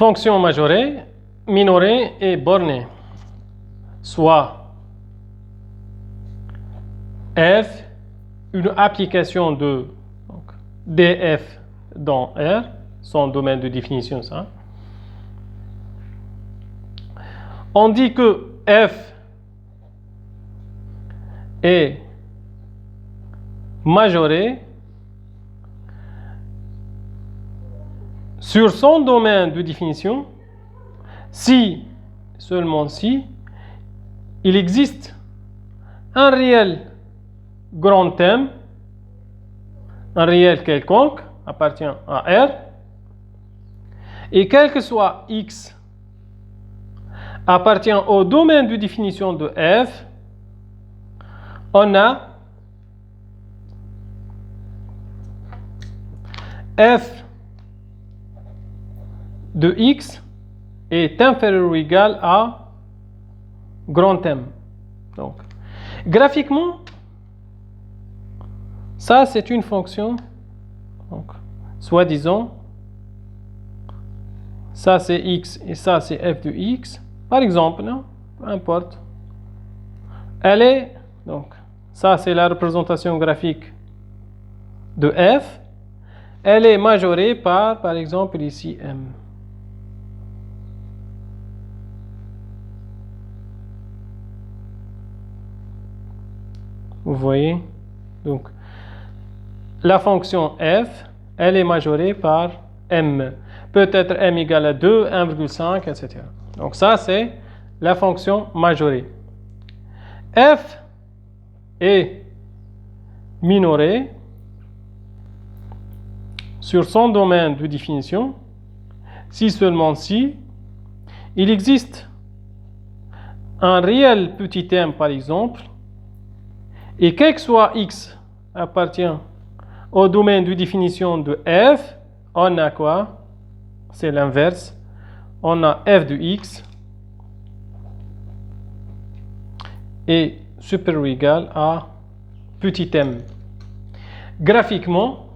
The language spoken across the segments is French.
fonction majorée, minorée et bornée, soit f, une application de df dans R, son domaine de définition, ça. On dit que f est majoré sur son domaine de définition si, seulement si, il existe un réel grand thème, un réel quelconque, appartient à R, et quel que soit X appartient au domaine de définition de F, on a F de X est inférieur ou égal à grand M. Donc, graphiquement, ça c'est une fonction, donc, soi-disant, ça c'est X et ça c'est F de X. Par exemple, non, peu importe. Elle est, donc, ça c'est la représentation graphique de F. Elle est majorée par exemple, ici M. Vous voyez? Donc, la fonction f, elle est majorée par m. Peut-être m égale à 2, 1,5, etc. Donc, ça, c'est la fonction majorée. F est minorée sur son domaine de définition si seulement si il existe un réel petit m, par exemple, et quel que soit x appartient au domaine de définition de f, on a quoi? C'est l'inverse. On a f de x est supérieur ou égal à petit m. Graphiquement,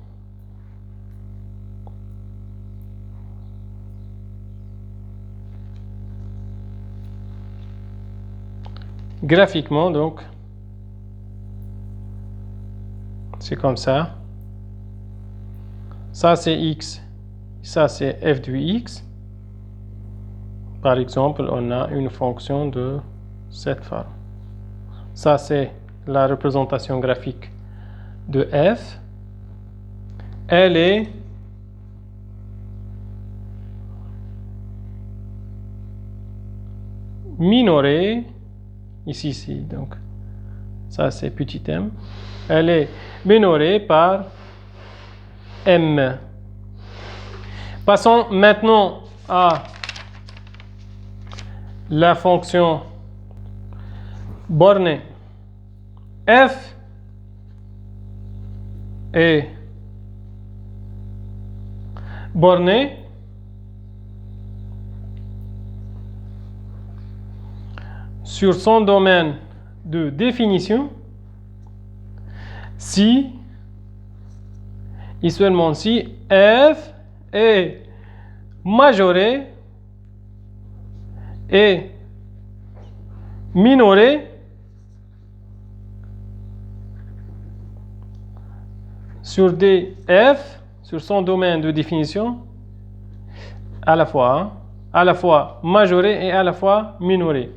donc, c'est comme ça. Ça c'est x, ça c'est f de x. Par exemple, on a une fonction de cette forme. Ça c'est la représentation graphique de f. Elle est minorée, ici, donc ça c'est petit m. Elle est minorée par m. Passons maintenant à la fonction bornée. F est bornée sur son domaine de définition si et seulement si f est majoré et minoré sur des f, sur son domaine de définition, à la fois majoré et à la fois minoré.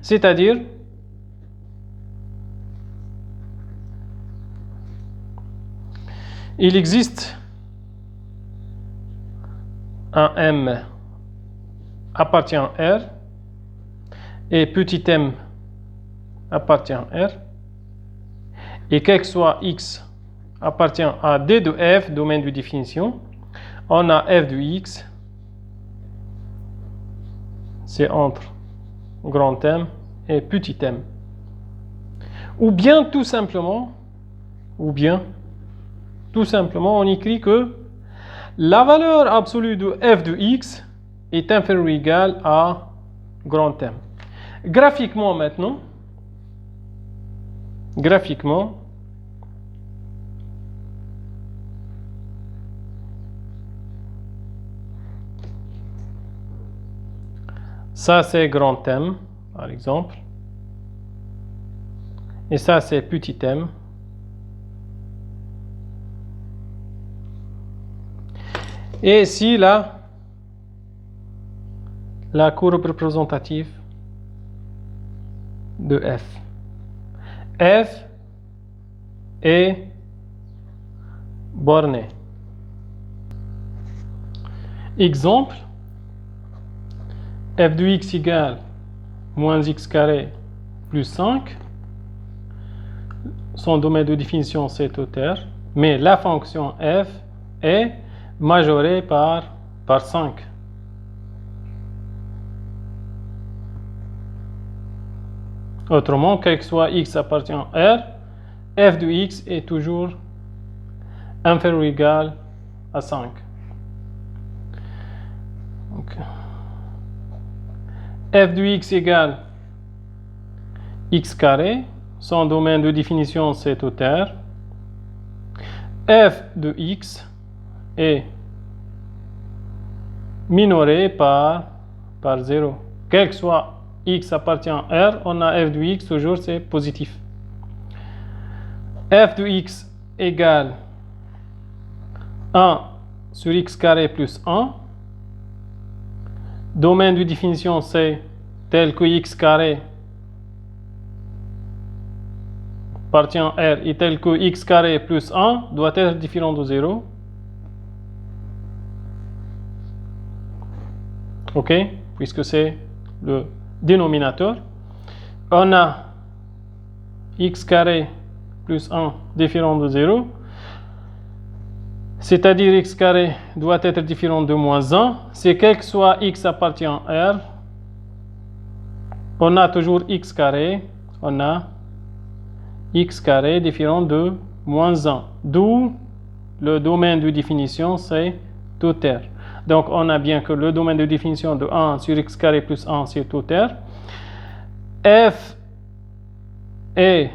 C'est-à-dire, il existe un m appartient à R et petit m appartient à R et quel que soit x appartient à d de f, domaine de définition, on a f de x, c'est entre grand M et petit m. Ou bien tout simplement, on écrit que la valeur absolue de f de x est inférieure ou égale à grand M. Graphiquement maintenant, Ça, c'est grand M, par exemple. Et ça, c'est petit m. Et ici, là, la courbe représentative de f. F est borné. Exemple, f de x égale moins x carré plus 5. Son domaine de définition, c'est tout R, mais la fonction f est majorée par 5. Autrement, quel que soit x appartient à R, f de x est toujours inférieur ou égal à 5. Donc, f de x égale x carré. Son domaine de définition, c'est tout R. F de x est minoré par 0. Quel que soit x appartient à R, on a f de x, toujours c'est positif. F de x égale 1 sur x carré plus 1. Domaine de définition, c'est tel que x carré appartient à R et tel que x carré plus 1 doit être différent de 0. Ok, puisque c'est le dénominateur. On a x carré plus 1 différent de 0. C'est-à-dire x carré doit être différent de moins 1. C'est quel que soit x appartient à R. On a toujours x carré. On a x carré différent de moins 1. D'où le domaine de définition, c'est tout R. Donc, on a bien que le domaine de définition de 1 sur x carré plus 1, c'est tout R. F est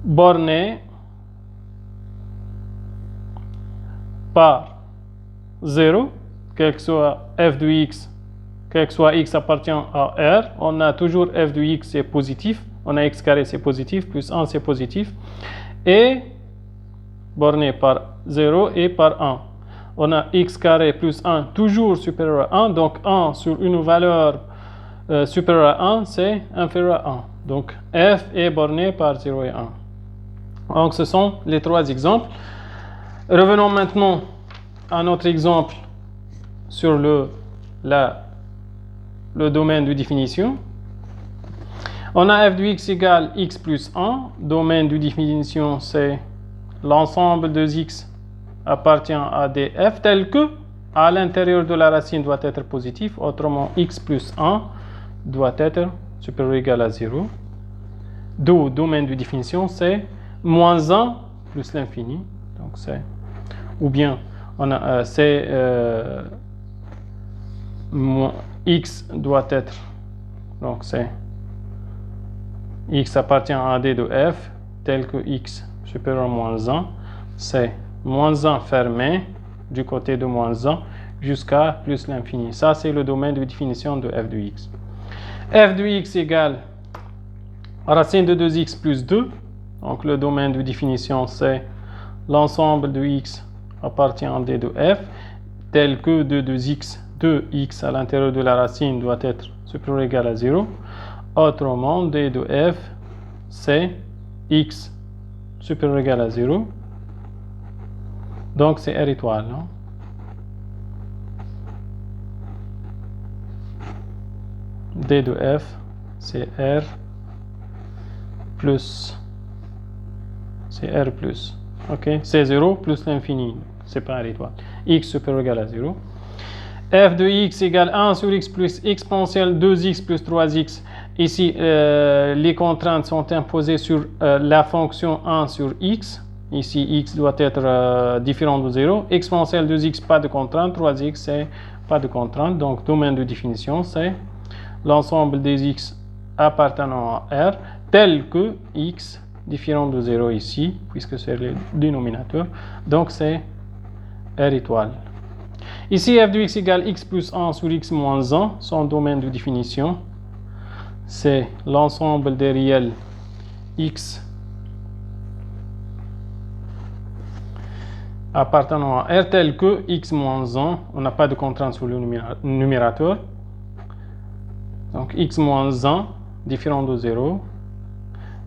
borné par 0, quel que soit f de x, quel que soit x appartient à R, on a toujours f de x c'est positif, on a x carré c'est positif, plus 1 c'est positif, et borné par 0 et par 1. On a x carré plus 1 toujours supérieur à 1, donc 1 sur une valeur supérieure à 1, c'est inférieur à 1. Donc f est borné par 0 et 1. Donc ce sont les trois exemples. Revenons maintenant à notre exemple sur le domaine de définition. On a f de x égale x plus 1. Domaine de définition, c'est l'ensemble de x appartient à des f tel que à l'intérieur de la racine doit être positif. Autrement, x plus 1 doit être supérieur ou égal à 0. D'où domaine de définition, c'est moins 1 plus l'infini. Donc c'est, ou bien on a x doit être, donc c'est x appartient à d de f tel que x supérieur à moins 1, c'est moins 1 fermé du côté de moins 1 jusqu'à plus l'infini. Ça c'est le domaine de définition de f de x. F de x égale racine de 2x plus 2. Donc le domaine de définition, c'est l'ensemble de x appartient à d de f, tel que 2x à l'intérieur de la racine doit être supérieur ou égal à 0. Autrement, d de f, c'est x supérieur ou égal à 0. Donc c'est R étoile. Non? D de f, c'est R plus. C'est R plus. Ok, c'est 0 plus l'infini. C'est pas R étoile. X supérieur ou égal à 0. F de x égale 1 sur x plus exponentielle 2x plus 3x. Ici, les contraintes sont imposées sur la fonction 1 sur x. Ici, x doit être différent de 0. Exponentielle 2x, pas de contrainte. 3x, c'est pas de contrainte. Donc, domaine de définition, c'est l'ensemble des x appartenant à R, tel que x différent de 0 ici, puisque c'est le dénominateur. Donc, c'est R étoile. Ici, f de x égale x plus 1 sur x moins 1, son domaine de définition, c'est l'ensemble des réels x appartenant à R tel que x moins 1, on n'a pas de contrainte sur le numérateur, donc x moins 1 différent de 0,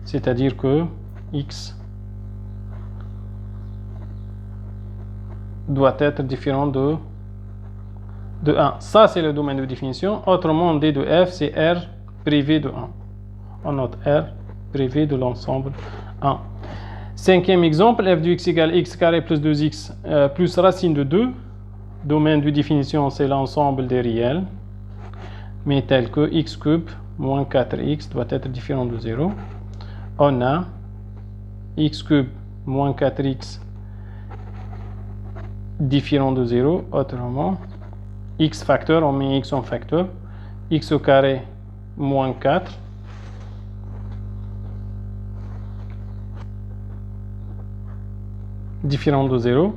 c'est-à-dire que x doit être différent de 1. Ça, c'est le domaine de définition. Autrement, d de f, c'est R privé de 1. On note R privé de l'ensemble 1. Cinquième exemple, f de x égale x carré plus 2x plus racine de 2. Domaine de définition, c'est l'ensemble des réels, mais tel que x cube moins 4x doit être différent de 0. On a x cube moins 4x différent de 0, autrement, x facteur, on met x en facteur, x au carré moins 4, différent de 0.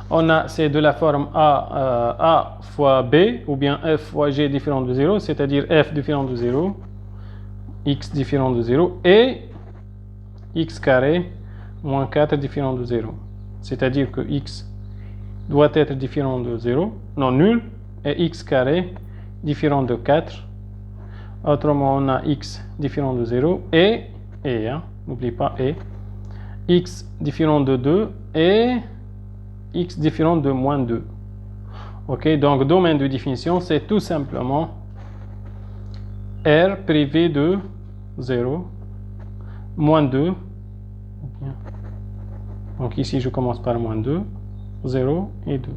On a, c'est de la forme a fois b, ou bien f fois g différent de 0, c'est-à-dire f différent de 0, x différent de 0, et x carré moins 4 différent de 0. C'est-à-dire que x doit être différent de 0, non nul, et x carré différent de 4. Autrement, on a x différent de 0 et n'oublie pas et, x différent de 2 et x différent de moins 2. Ok, donc domaine de définition, c'est tout simplement R privé de 0, moins 2. Donc ici, je commence par moins 2, 0 et 2.